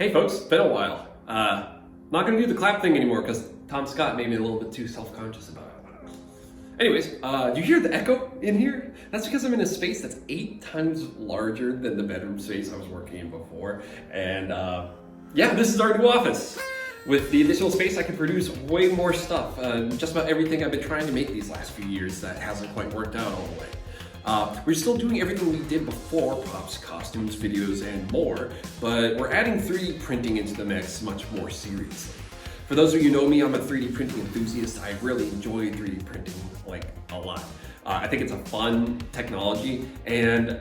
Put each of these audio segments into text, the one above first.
Hey folks, it's been a while. Not gonna do the clap thing anymore because Tom Scott made me a little bit too self-conscious about it. Anyways, do you hear the echo in here? That's because I'm in a space that's 8 times larger than the bedroom space I was working in before. And yeah, this is our new office. With the additional space, I can produce way more stuff. Just about everything I've been trying to make these last few years that hasn't quite worked out all the way. We're still doing everything we did before, props, costumes, videos, and more, but we're adding 3D printing into the mix much more seriously. For those of you who know me, I'm a 3D printing enthusiast. I really enjoy 3D printing, like, a lot. I think it's a fun technology, and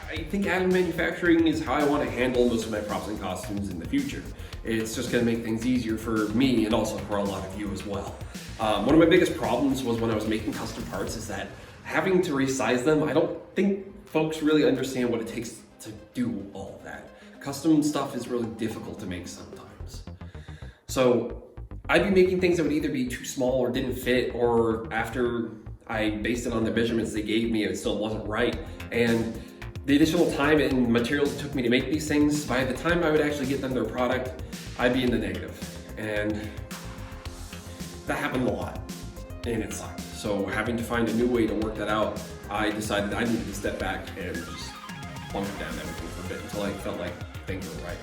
I think additive manufacturing is how I want to handle most of my props and costumes in the future. It's just going to make things easier for me and also for a lot of you as well. One of my biggest problems was when I was making custom parts is that having to resize them, I don't think folks really understand what it takes to do all of that. Custom stuff is really difficult to make sometimes. So I'd be making things that would either be too small or didn't fit, or after I based it on the measurements they gave me, it still wasn't right. And the additional time and materials it took me to make these things, by the time I would actually get them their product, I'd be in the negative. And that happened a lot, and it sucked. So having to find a new way to work that out, I decided I needed to step back and just bunker down everything for a bit until I felt like things were right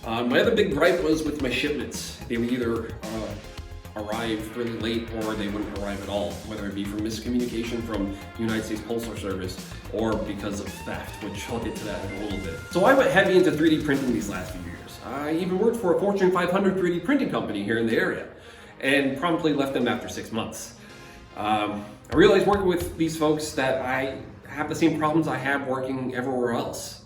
again. My other big gripe was with my shipments. They would either arrive really late or they wouldn't arrive at all, whether it be from miscommunication from the United States Postal Service or because of theft, which I'll get to that in a little bit. So I went heavy into 3D printing these last few years. I even worked for a Fortune 500 3D printing company here in the area and promptly left them after 6 months. I realized working with these folks that I have the same problems I have working everywhere else.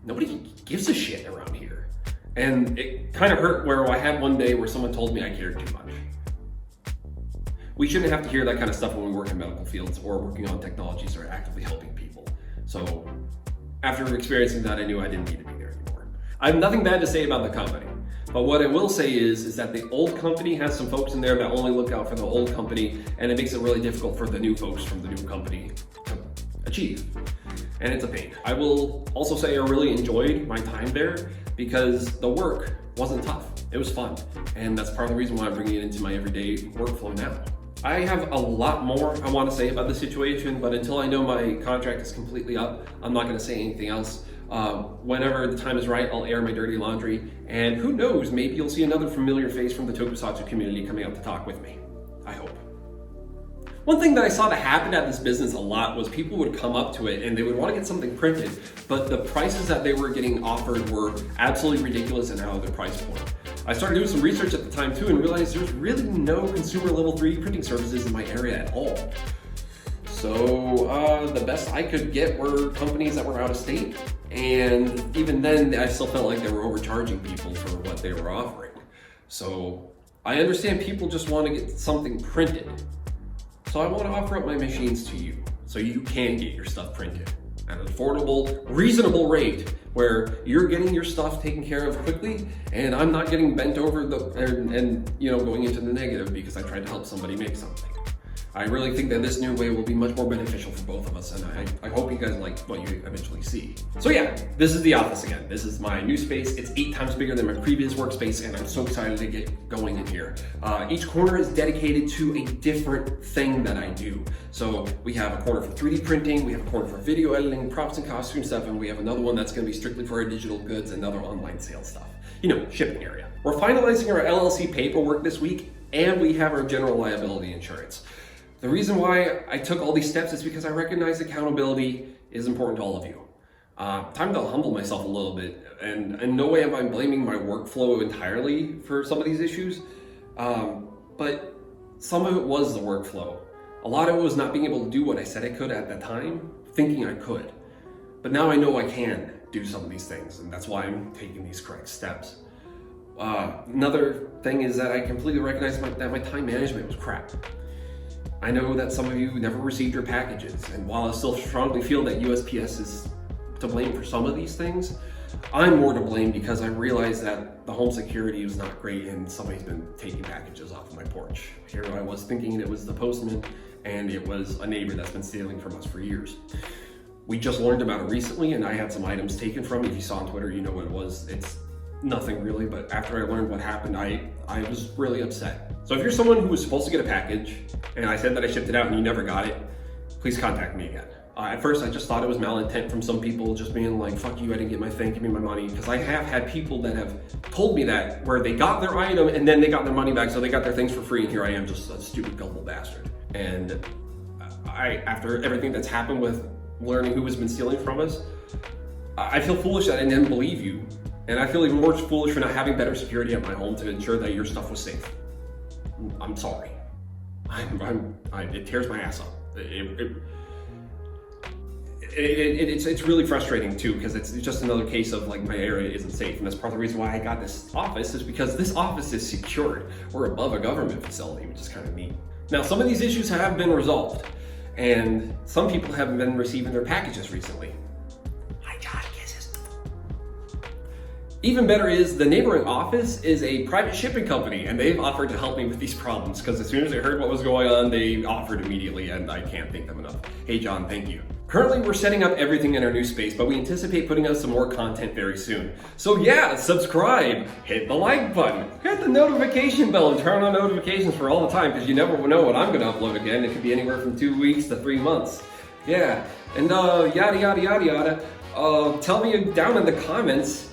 Nobody gives a shit around here. And it kind of hurt where I had one day where someone told me I cared too much. We shouldn't have to hear that kind of stuff when we work in medical fields or working on technologies or actively helping people. So after experiencing that, I knew I didn't need to be there anymore. I have nothing bad to say about the company. But what I will say is that the old company has some folks in there that only look out for the old company, and it makes it really difficult for the new folks from the new company to achieve. And it's a pain. I will also say I really enjoyed my time there because the work wasn't tough. It was fun. And that's part of the reason why I'm bringing it into my everyday workflow now. I have a lot more I want to say about the situation, but until I know my contract is completely up, I'm not going to say anything else. Whenever the time is right, I'll air my dirty laundry, and who knows, maybe you'll see another familiar face from the tokusatsu community coming up to talk with me. I hope. One thing that I saw that happen at this business a lot was people would come up to it and they would want to get something printed, but the prices that they were getting offered were absolutely ridiculous and out of their price point. I started doing some research at the time too and realized there's really no consumer level 3D printing services in my area at all. So the best I could get were companies that were out of state. And even then, I still felt like they were overcharging people for what they were offering. So I understand people just want to get something printed. So I want to offer up my machines to you so you can get your stuff printed at an affordable, reasonable rate where you're getting your stuff taken care of quickly and I'm not getting bent over and going into the negative because I tried to help somebody make something. I really think that this new way will be much more beneficial for both of us, and I hope you guys like what you eventually see. So yeah, this is the office again. This is my new space. It's 8 times bigger than my previous workspace, and I'm so excited to get going in here. Each corner is dedicated to a different thing that I do. So we have a corner for 3D printing, we have a corner for video editing, props and costume stuff, and we have another one that's gonna be strictly for our digital goods and other online sales stuff. Shipping area. We're finalizing our LLC paperwork this week, and we have our general liability insurance. The reason why I took all these steps is because I recognize accountability is important to all of you. Time to humble myself a little bit, and in no way am I blaming my workflow entirely for some of these issues, but some of it was the workflow. A lot of it was not being able to do what I said I could at the time, thinking I could. But now I know I can do some of these things, and that's why I'm taking these correct steps. Another thing is that I completely recognize that my time management was crap. I know that some of you never received your packages, and while I still strongly feel that USPS is to blame for some of these things, I'm more to blame because I realized that the home security is not great and somebody's been taking packages off of my porch. Here I was thinking it was the postman, and it was a neighbor that's been stealing from us for years. We just learned about it recently, and I had some items taken from me. If you saw on Twitter, you know what it was. It's nothing really, but after I learned what happened, I was really upset. So if you're someone who was supposed to get a package, and I said that I shipped it out and you never got it, please contact me again. At first, I just thought it was malintent from some people just being like, fuck you, I didn't get my thing, give me my money. Because I have had people that have told me that, where they got their item and then they got their money back, so they got their things for free, and here I am, just a stupid, gullible bastard. And after everything that's happened with learning who has been stealing from us, I feel foolish that I didn't believe you. And I feel even more foolish for not having better security at my home to ensure that your stuff was safe. I'm sorry. It tears my ass up. It's really frustrating too, because it's just another case of like my area isn't safe, and that's part of the reason why I got this office, is because this office is secured. We're above a government facility, which is kind of neat. Now, some of these issues have been resolved, and some people have been receiving their packages recently. My God, kisses. Even better is the neighboring office is a private shipping company, and they've offered to help me with these problems, because as soon as they heard what was going on, they offered immediately, and I can't thank them enough. Hey John, thank you. Currently, we're setting up everything in our new space, but we anticipate putting out some more content very soon. So yeah, subscribe, hit the like button, hit the notification bell, and turn on notifications for all the time, because you never know when I'm gonna upload again. It could be anywhere from 2 weeks to 3 months. Yeah, and yada yada yada yada. Tell me down in the comments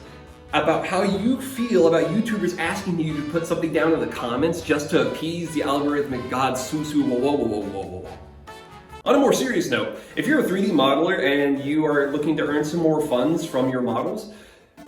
about how you feel about YouTubers asking you to put something down in the comments just to appease the algorithmic god Susu. Whoa. On a more serious note, if you're a 3D modeler and you are looking to earn some more funds from your models,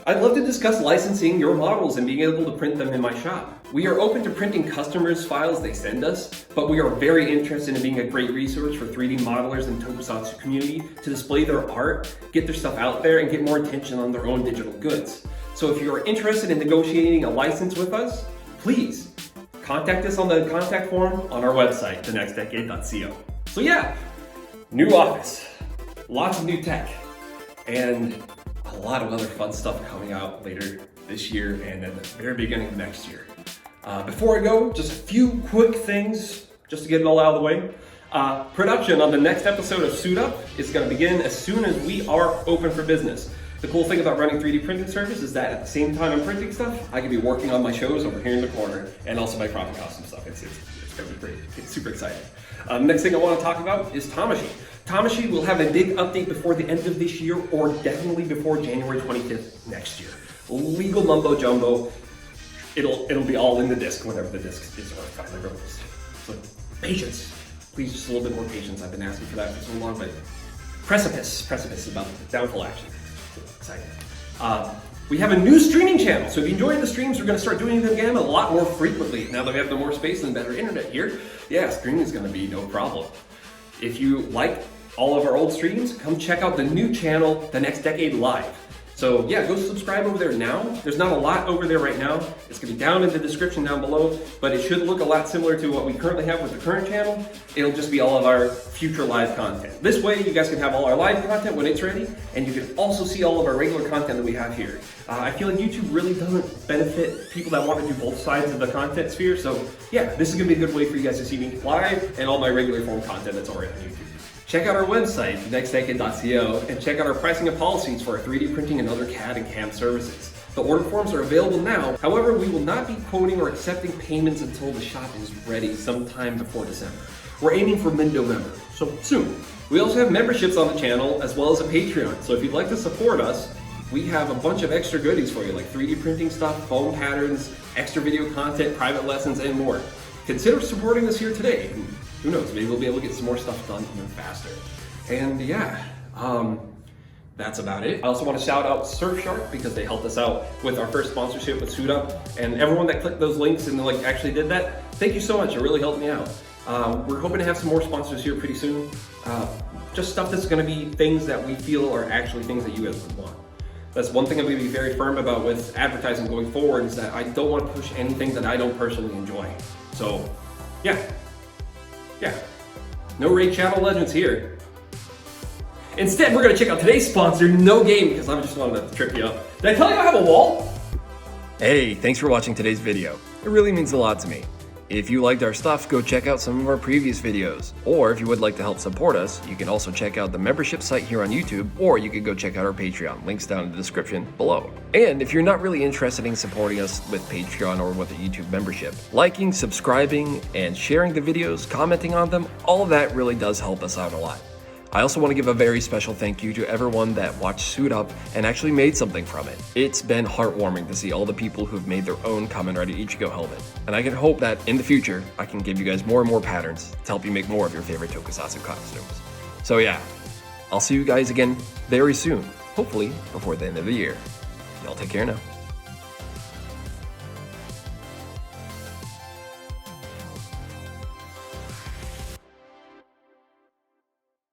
I'd love to discuss licensing your models and being able to print them in my shop. We are open to printing customers' files they send us, but we are very interested in being a great resource for 3D modelers and tokusatsu community to display their art, get their stuff out there, and get more attention on their own digital goods. So if you are interested in negotiating a license with us, please contact us on the contact form on our website, TheNextDecade.co. So yeah, new office, lots of new tech, and a lot of other fun stuff coming out later this year and at the very beginning of next year. Before I go, just a few quick things just to get it all out of the way. Production on the next episode of Suit Up is going to begin as soon as we are open for business. The cool thing about running 3D printing service is that at the same time I'm printing stuff, I can be working on my shows over here in the corner and also my profit costume stuff. It's going to be great. It's super exciting. Next thing I want to talk about is Tamashi. Tamashi will have a big update before the end of this year, or definitely before January 25th next year. Legal mumbo jumbo. It'll be all in the disc whenever the disc is finally released. So patience. Please, just a little bit more patience. I've been asking for that for so long, but precipice about the downfall action. Exciting. We have a new streaming channel, so if you enjoy the streams, we're going to start doing them again a lot more frequently. Now that we have the more space and better internet here, yeah, streaming is going to be no problem. If you like all of our old streams, come check out the new channel, The Next Decade Live. So yeah, go subscribe over there now. There's not a lot over there right now. It's going to be down in the description down below, but it should look a lot similar to what we currently have with the current channel. It'll just be all of our future live content. This way, you guys can have all our live content when it's ready, and you can also see all of our regular content that we have here. I feel like YouTube really doesn't benefit people that want to do both sides of the content sphere, so yeah, this is going to be a good way for you guys to see me live and all my regular form content that's already on YouTube. Check out our website, TheNextDecade.co, and check out our pricing and policies for our 3D printing and other CAD and CAM services. The order forms are available now. However, we will not be quoting or accepting payments until the shop is ready sometime before December. We're aiming for mid-November, so soon. We also have memberships on the channel as well as a Patreon, so if you'd like to support us, we have a bunch of extra goodies for you, like 3D printing stuff, foam patterns, extra video content, private lessons, and more. Consider supporting us here today. Who knows, maybe we'll be able to get some more stuff done even faster. And yeah, that's about it. I also want to shout out Surfshark because they helped us out with our first sponsorship with Suit Up. And everyone that clicked those links and actually did that, thank you so much, it really helped me out. We're hoping to have some more sponsors here pretty soon. Just stuff that's gonna be things that we feel are actually things that you guys would want. That's one thing I'm gonna be very firm about with advertising going forward, is that I don't want to push anything that I don't personally enjoy. So, yeah. No Raid Shadow Legends here. Instead, we're gonna check out today's sponsor, No Game, because I just wanted to trip you up. Did I tell you I have a wall? Hey, thanks for watching today's video. It really means a lot to me. If you liked our stuff, go check out some of our previous videos. Or if you would like to help support us, you can also check out the membership site here on YouTube, or you could go check out our Patreon. Links down in the description below. And if you're not really interested in supporting us with Patreon or with a YouTube membership, liking, subscribing, and sharing the videos, commenting on them, all of that really does help us out a lot. I also want to give a very special thank you to everyone that watched Suit Up and actually made something from it. It's been heartwarming to see all the people who've made their own Kamen Rider Ichigo helmet. And I can hope that in the future, I can give you guys more and more patterns to help you make more of your favorite tokusatsu costumes. So yeah, I'll see you guys again very soon, hopefully before the end of the year. Y'all take care now.